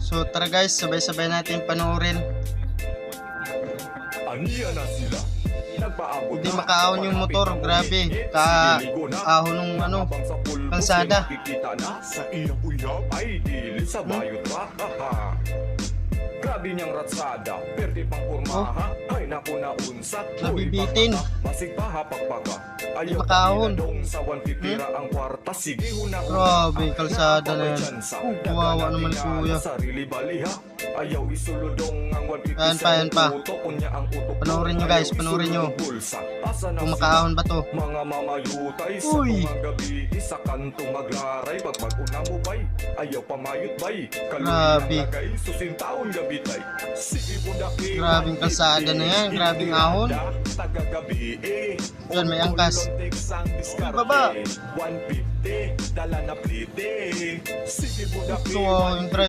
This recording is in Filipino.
So tara guys, sabay-sabay natin panoorin. Aniya na sila. Nagpaabot Hindi na. makaahon yung motor, grabe. Kaahon ng ano, kalsada. Makikita na sa iyong uyab ay dili sa bayot pa. Grabe niyang ratsada, perde pang kurmaha. Ay naku na unsa. Nabibitin. Masig pa hapagpaga. Ayaw Makaahon. dong sa 150 ra ang kwarta. Sige huna. Grabe, kalsada na yan. Kawawa naman kuya. Sarili baliha. Ayaw isulodong ang 150 Ayan pa, ayan pa. utok. Kunya ang utok. Panoorin nyo guys, panoorin nyo. Asa na Kung makaahon ba to. mga mamayutay sa Uy. mga gabi sa kanto maglaray pag mag-una mo bay ayaw pamayot bay Grabe. lagay susintaon gabi tay sige budaki Grabing kalsada na yan, grabing ahon. tagagabi Yan, may angkas. Uy, baba. 150 dala na plite sige budaki So yung drive